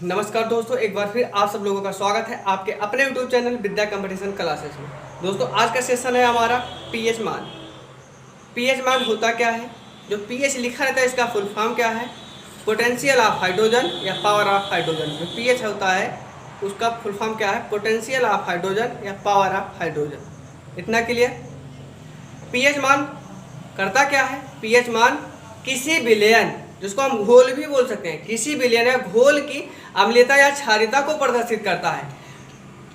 नमस्कार दोस्तों, एक बार फिर आप सब लोगों का स्वागत है आपके अपने यूट्यूब चैनल विद्या कंपटीशन क्लासेस में। दोस्तों, आज का सेशन है हमारा पीएच मान। पीएच मान होता क्या है? जो पीएच लिखा रहता है इसका फुल फॉर्म क्या है? पोटेंशियल ऑफ हाइड्रोजन या पावर ऑफ हाइड्रोजन। जो पीएच होता है उसका फुल फॉर्म क्या है? पोटेंशियल ऑफ हाइड्रोजन या पावर ऑफ हाइड्रोजन। इतना क्लियर? पीएच मान करता क्या है? पीएच मान किसी विलयन, जिसको हम घोल भी बोल सकते हैं, किसी विलयन या घोल की अम्लीयता या क्षारीयता को प्रदर्शित करता है।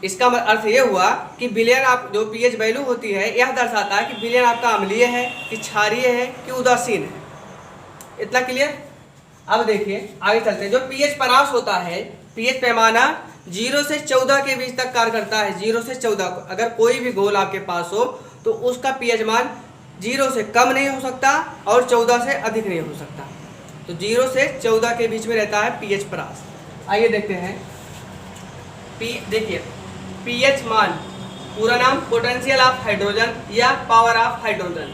इसका अर्थ ये हुआ कि विलयन आप जो पीएच वैल्यू होती है यह दर्शाता है कि विलयन आपका अम्लीय है कि क्षारीय है कि उदासीन है। इतना क्लियर? अब देखिए आगे चलते हैं। जो पीएच परास होता है, पीएच पैमाना 0 से 14 के बीच तक कार्य करता है। 0 से 14, अगर कोई भी घोल आपके पास हो तो उसका पीएच मान 0 से कम नहीं हो सकता और 14 से अधिक नहीं हो सकता। तो 0 से 14 के बीच में रहता है पीएच परास। आइए देखते हैं। देखिए पीएच मान, पूरा नाम पोटेंशियल ऑफ हाइड्रोजन या power of hydrogen.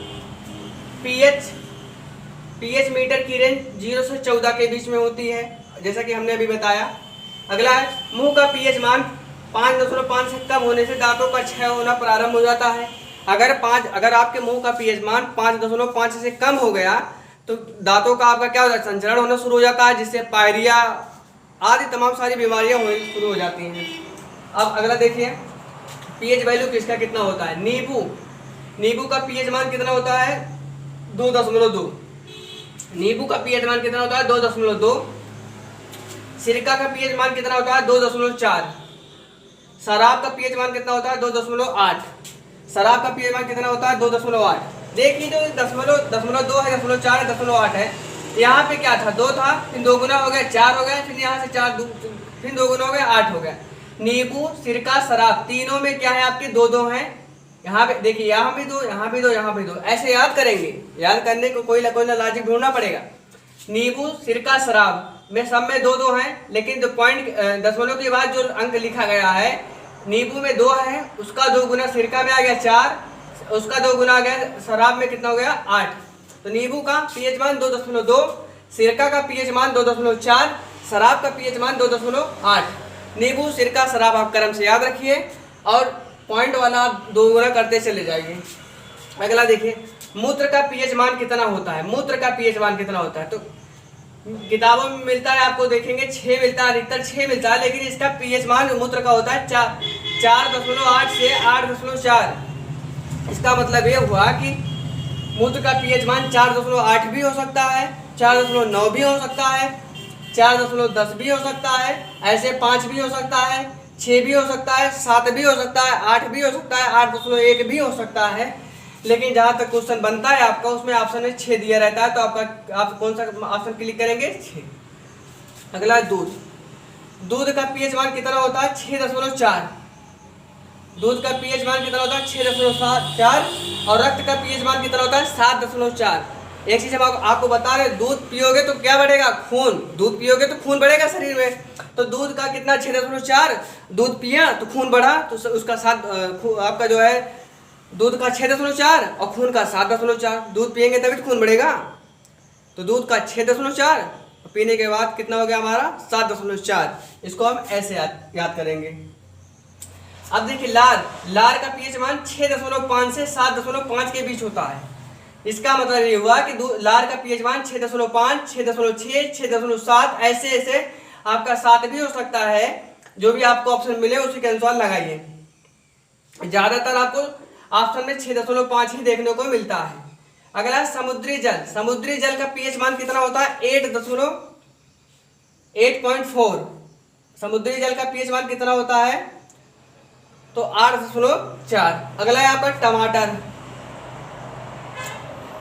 PH meter की रेंज 0 से 14 के बीच में होती है, जैसा कि हमने अभी बताया। अगला है मुंह का पीएच मान 5.5 से कम होने से दांतों का क्षय होना प्रारंभ हो जाता है। अगर आपके मुंह का पीएच मान 5.5 से कम हो गया तो दांतों का आपका क्या हो जाता है? संचरण होना शुरू हो जाता है, जिससे पायरिया आदि तमाम सारी बीमारियां होनी शुरू हो जाती हैं। अब अगला देखिए, पीएच वैल्यू किसका कितना होता है? नींबू का पीएच मान कितना होता है? 2.2। नींबू का पीएच मान कितना होता है? 2.2। सिरका का पीएच मान कितना होता है? 2.4। शराब का पीएच मान कितना होता है? 2.8। शराब का पीएच मान कितना होता है? 2.8। देखिए जो 0.2 है, 0.4 है, 0.8 है। यहाँ पे क्या था? 2 था, फिर 2 गुना हो गया 4 हो गया, फिर यहाँ से 4 फिर 2 गुना हो गया 8 हो गया। नींबू, सिरका, शराब तीनों में क्या है? आपके 2-2 हैं। यहाँ पे देखिए, यहाँ भी 2, यहाँ भी 2, यहाँ भी 2। ऐसे याद करेंगे। याद करने को कोई ना लॉजिक ढूंढना पड़ेगा। नींबू, सिरका, शराब में सब में 2-2 हैं, लेकिन जो पॉइंट दशमलव के बाद जो अंक लिखा गया है, नींबू में 2 है, उसका 2 गुना सिरका में आ गया 4, उसका 2 गुना आ गया शराब में कितना हो गया? 8। तो नींबू का पीएच मान 2.2, सिरका का पीएच मान 2.4, शराब का पीएच मान 2.8। नींबू, सिरका, शराब आप क्रम से याद रखिए और पॉइंट वाला आप 2 गुना करते चले जाइए। अगला देखिए, मूत्र का पीएच मान कितना होता है? मूत्र का पीएच मान कितना होता है? तो किताबों में मिलता है, आपको देखेंगे 6 मिलता है, अधिकतर 6 मिलता है, लेकिन इसका पीएच मान मूत्र का होता है 4.8 से 8.4। इसका मतलब ये हुआ कि मूत्र का पीएच मान 4.8 भी हो सकता है, 4.9 भी हो सकता है, 4.10 भी हो सकता है, ऐसे 5 भी हो सकता है, 6 भी हो सकता है, 7 भी हो सकता है, 8 भी हो सकता है, 8.1 भी हो सकता है। लेकिन जहाँ तक क्वेश्चन बनता है आपका, उसमें ऑप्शन में 6 दिया रहता है, तो आप कौन सा ऑप्शन क्लिक करेंगे? 6। अगला दूध का पीएच मान कितना होता है? 6.4। दूध का पीएच मान कितना होता है? 6.4। और रक्त का पीएच मान कितना होता है? 7.4। एक चीज हम आपको बता रहे, दूध पियोगे तो क्या बढ़ेगा? खून। दूध पियोगे तो खून बढ़ेगा शरीर में। तो दूध का कितना? 6.4। दूध पिया तो खून बढ़ा, तो उसका आपका जो है दूध का 6.4 और खून का 7.4। दूध पियेंगे तभी खून बढ़ेगा। तो दूध का 6.4 पीने के बाद कितना हो गया हमारा? 7.4। इसको हम ऐसे याद करेंगे। अब देखिए लार का पीएच मान 6.5 से 7.5 के बीच होता है। इसका मतलब ये हुआ कि लार का पीएच मान 6.5, 6.6, 6.7, ऐसे आपका 7 भी हो सकता है। जो भी आपको ऑप्शन मिले उसी के अनुसार लगाइए। ज्यादातर आपको ऑप्शन में 6.5 ही देखने को मिलता है। अगला समुद्री जल का पीएच मान कितना होता है? 8.4। समुद्री जल का पीएच मान कितना होता है? तो 8.4। अगला है आपका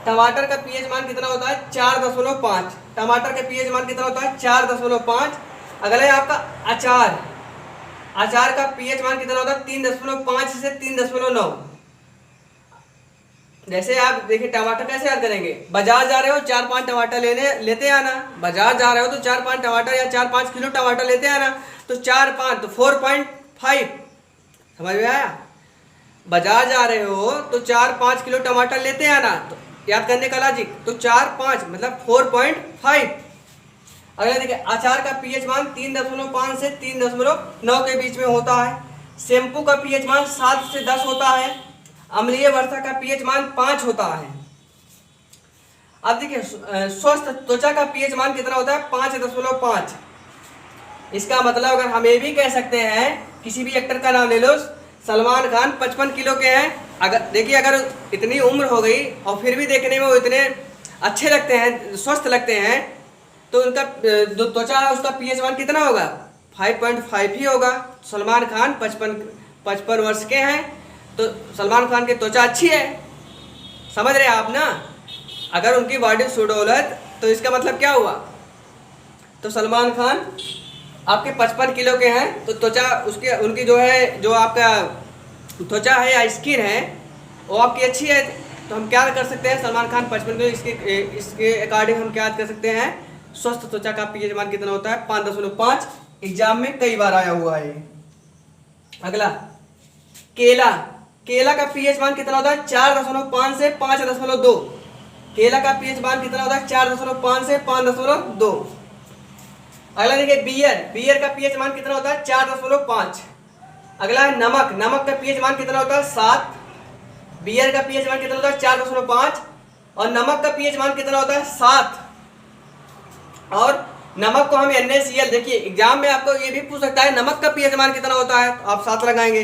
टमाटर का पीएच मान कितना होता है? 4.5। टमाटर का पीएच मान कितना होता है? 4.5। अगला है आपका अचार का पीएच मान कितना होता है? 3.5 से 3.9। जैसे आप देखिए टमाटर कैसे याद करेंगे? बाजार जा रहे हो, 4-5 टमाटर लेते आना। बाजार जा रहे हो तो 4-5 टमाटर या 4-5 किलो टमाटर लेते आना। तो 4-5 तो 4.5, समझ में आया? बाजार जा रहे हो तो 4-5 किलो टमाटर लेते आना, तो याद करने का लॉजिक। तो 4-5 मतलब 4.5। अगला देखिए, अचार का पीएच मान 3.5 से 3.9 के बीच में होता है। शैम्पू का पीएच मान 7 से 10 होता है। अम्लीय वर्षा का पीएच मान 5 होता है। अब देखिए, स्वस्थ त्वचा का पीएच मान कितना होता है? 5.5। इसका मतलब अगर हम ये भी कह सकते हैं, किसी भी एक्टर का नाम ले लो, सलमान खान 55 किलो के हैं। अगर देखिए, अगर इतनी उम्र हो गई और फिर भी देखने में वो इतने अच्छे लगते हैं, स्वस्थ लगते हैं, तो उनका जो त्वचा है उसका पीएच मान कितना होगा? 5.5 ही होगा। सलमान खान 55 वर्ष के हैं, तो सलमान खान की त्वचा अच्छी है। समझ रहे हैं आप ना? अगर उनकी बॉडी सुडौलत, तो इसका मतलब क्या हुआ? तो सलमान खान आपके 55 किलो के हैं, तो त्वचा उसकी उनकी जो है, जो आपका त्वचा है या स्किन है, वो आपकी अच्छी है। तो हम क्या कर सकते हैं? सलमान खान 55 किलो, इसके अकॉर्डिंग हम क्या कर सकते हैं? स्वस्थ त्वचा का पीएच मान कितना होता है? 5.5। एग्जाम में कई बार आया हुआ है। अगला, केला का पीएच मान कितना होता है? 4.5 से 5.2। केला का पीएच मान कितना होता है? 4.5 से 5.2। अगला देखिए, बियर का पीएच मान कितना होता है? 4.5। अगला है नमक का पीएच मान कितना होता है? 7। बियर का पीएच मान कितना होता है? 4.5। और नमक का पीएच मान कितना होता है? 7। और नमक को हम NaCl, देखिए एग्जाम में आपको ये भी पूछ सकता है नमक का पीएच मान कितना होता है, तो आप 7 लगाएंगे।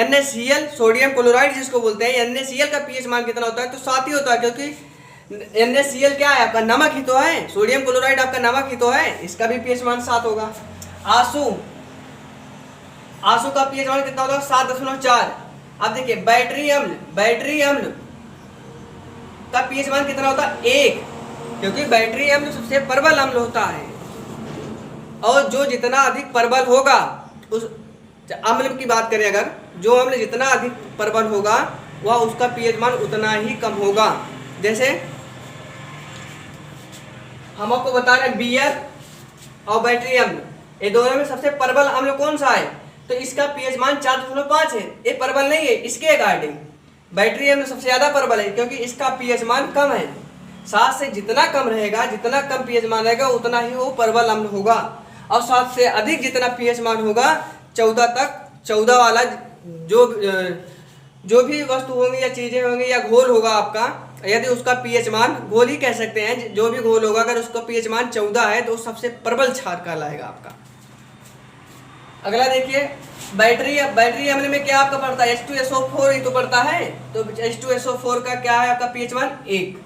NaCl सोडियम क्लोराइड जिसको बोलते हैं, NaCl का पीएच मान कितना होता है? तो 7 ही होता है, क्योंकि NaCl क्या है? आपका नमक ही तो है। सोडियम क्लोराइड आपका नमक ही तो है, इसका भी पीएच मान 7 होगा। आंसू का पीएच मान कितना होता है? 7.4। अब देखिए, बैटरी अम्ल का पीएच मान कितना होता है? 1, क्योंकि बैटरी अम्ल सबसे प्रबल अम्ल होता है, और जो जितना अधिक प्रबल होगा, उस अम्ल की बात करें अगर, जो अम्ल जितना अधिक प्रबल होगा वह उसका पीएच मान उतना ही कम होगा। जैसे हम आपको बता रहे हैं, बियर और बैटरी अम्ल, ये दोनों में सबसे प्रबल अम्ल कौन सा है? तो इसका पीएच मान 4.5 है। ये प्रबल नहीं है, इसके अकॉर्डिंग बैटरी अम्ल सबसे ज्यादा प्रबल है, क्योंकि इसका पीएच मान कम है। 7 से जितना कम रहेगा, जितना कम पीएच मान रहेगा, उतना ही वो प्रबल अम्ल होगा। और 7 से अधिक जितना पीएच मान होगा, 14 तक, 14 वाला जो भी वस्तु होंगी या चीजें होंगी या घोल होगा आपका, यदि उसका पीएच मान, घोल ही कह सकते हैं, जो भी घोल होगा अगर उसका पीएच मान 14 है, तो सबसे प्रबल क्षार कहलाएगा आपका। अगला देखिए, बैटरी अम्ल में क्या आपका पड़ता है? H2SO4 ही तो पड़ता है। तो H2SO4 का क्या है आपका पीएच मान? 1।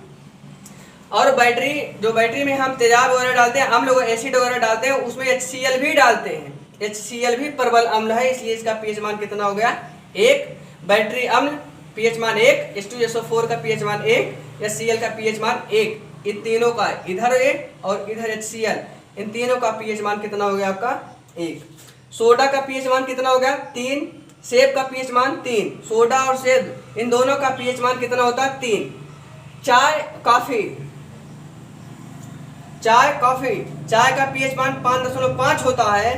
और बैटरी में हम तेजाब वगैरह डालते हैं, अम्ल वगैरह, एसिड वगैरह डालते हैं, उसमें HCl भी डालते हैं। HCl भी प्रबल अम्ल है, इसलिए इसका पीएच मान कितना हो गया? 1। बैटरी अम्ल पीएच मान 1, H2SO4 का पीएच मान 1, HCl का पीएच मान 1। इन तीनों का, इधर 1 और इधर HCl, इन तीनों का पीएच मान कितना हो गया आपका? 1। सोडा का पीएच मान कितना हो गया? 3। सेब का पीएच मान 3। सोडा और सेब इन दोनों का पीएच मान कितना होता है? 3। चाय का पीएच मान 5.5 होता है।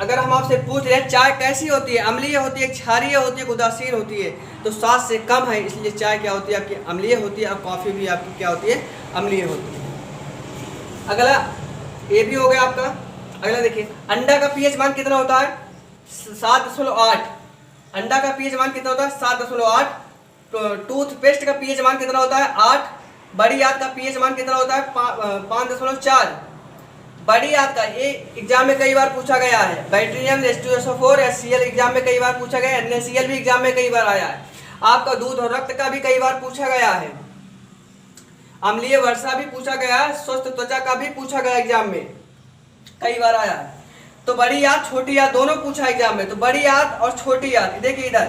अगर हम आपसे पूछ रहे हैं चाय कैसी होती है, अम्लीय होती है, क्षारीय होती है, उदासीन होती है, तो 7 से कम है, इसलिए चाय क्या होती है आपकी? अम्लीय होती है। और कॉफ़ी भी आपकी क्या होती है? अम्लीय होती है। अगला ये भी हो गया आपका। अगला देखिए, अंडा का पीएच मान कितना होता है? 7.8। अंडा का पीएच मान कितना होता है? 7.8। टूथपेस्ट का पीएच मान कितना होता है? 8। बड़ी आंत का पीएच मान कितना होता है? 5.4। बड़ी आंत का, ये एग्जाम में कई बार पूछा गया है। बैटरी अम्ल, H2SO4, HCl एग्जाम में कई बार पूछा गया है। NaCl भी एग्जाम में कई बार आया है। आपका दूध और रक्त का भी कई बार पूछा गया है। अम्लीय वर्षा भी पूछा गया है। स्वस्थ त्वचा का भी पूछा गया एग्जाम में, कई बार आया है। तो बड़ी आंत, छोटी आंत दोनों पूछा एग्जाम में। तो बड़ी आंत और छोटी आंत, देखिए इधर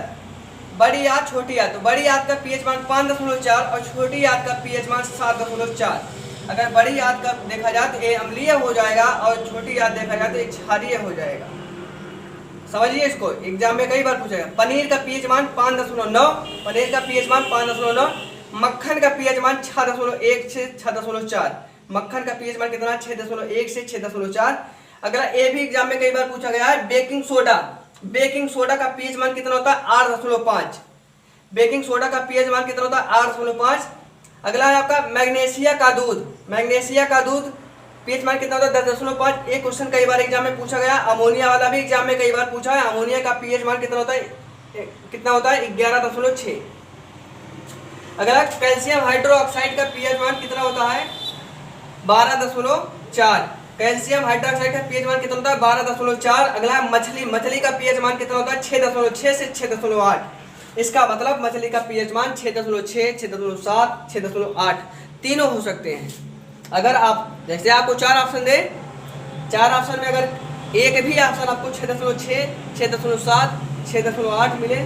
बड़ी आंत, छोटी आंत, तो बड़ी आंत का पीएच मान 5.4 और छोटी आंत का पीएच मान 7.4। अगर बड़ी आंत का देखा जाए तो ये अम्लीय हो जाएगा, और छोटी आंत देखा जाए तो ये क्षारीय हो जाएगा। समझिए इसको, एग्जाम में कई बार पूछा गया। पनीर का पीएच मान 5.9, पनीर का पीएच मान 5.9। मक्खन का पीएच मान 6.1 से 6.4। मक्खन का पीएच मान कितना? 6.1 से 6.4। अगला ये भी एग्जाम में कई बार पूछा गया है, बेकिंग सोडा का पीएच मान कितना होता है? 8.5। बेकिंग सोडा का पीएच मान कितना होता है? 8.5। अगला है आपका मैग्नीशिया का दूध पीएच मान कितना होता है 10.5। एक क्वेश्चन कई बार एग्जाम में पूछा गया, अमोनिया वाला भी एग्जाम में कई बार पूछा है। अमोनिया का पीएच मान कितना होता है 11.6। अगला कैल्शियम हाइड्रोक्साइड का पीएच मान कितना होता है 12.4। कैल्शियम हाइड्रोक्साइड का पीएच मान कितना होता है 12.4। अगला मछली का पीएच मान कितना होता है 6.6 से 6.8। इसका मतलब मछली का पीएच मान 6.6, 6.7, 6.8 तीनों हो सकते हैं। अगर आप जैसे आपको 4 ऑप्शन दे, 4 ऑप्शन में अगर एक भी ऑप्शन आपको 6.6, 6.7, 6.8 मिले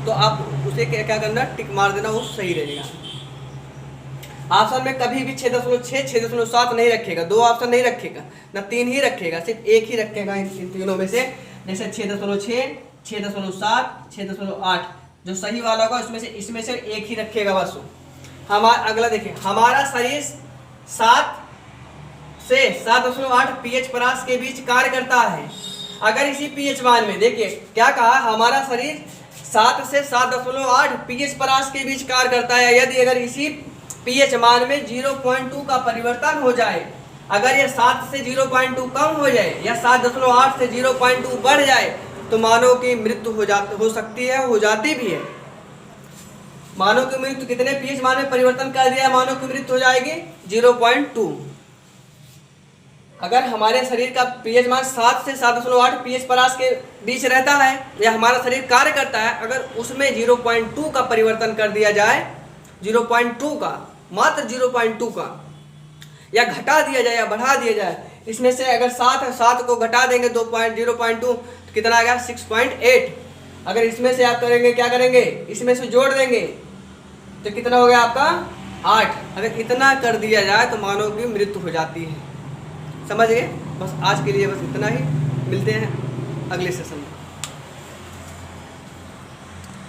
तो आप उसे क्या करना, टिक मार देना, वो सही रहेगा। ऑप्शन में कभी भी 6.6, 6.7 नहीं रखेगा, 2 ऑप्शन नहीं रखेगा, ना 3 ही रखेगा, सिर्फ एक ही रखेगा इन तीनों में से। जैसे 6.6, 6.7, 6.8 जो सही वाला होगा इसमें से एक ही रखेगा बस। अगला देखिए, हमारा शरीर 7 से 7.8 पीएच परास के बीच कार्य करता है। अगर इसी पीएच मान में देखिए क्या कहा, हमारा शरीर 7 से 7.8 पीएच परास के बीच कार्य करता है। यदि अगर इसी पीएच मान में 0.2 का परिवर्तन हो जाए, अगर ये 7 से 0.2 कम हो जाए या 7.8 से 0.2 बढ़ जाए तो मानव की मृत्यु हो सकती है, हो जाती भी है। मानव की मृत्यु कितने पीएच मान में परिवर्तन कर दिया, मानव की मृत्यु हो जाएगी 0.2। अगर हमारे शरीर का पीएच मान 7 से 7.8 पीएच परास के बीच रहता है या हमारा शरीर कार्य करता है, अगर उसमें 0.2 का परिवर्तन कर दिया जाए, 0.2 का, मात्र 0.2 का, या घटा दिया जाए या बढ़ा दिया जाए, इसमें से अगर 7 को घटा देंगे 0.2 तो कितना आ गया 6.8। अगर इसमें से आप करेंगे क्या करेंगे, इसमें से जोड़ देंगे तो कितना हो गया आपका 8। अगर इतना कर दिया जाए तो मानव की मृत्यु हो जाती है। समझ गए? बस आज के लिए बस इतना ही, मिलते हैं अगले सेशन में।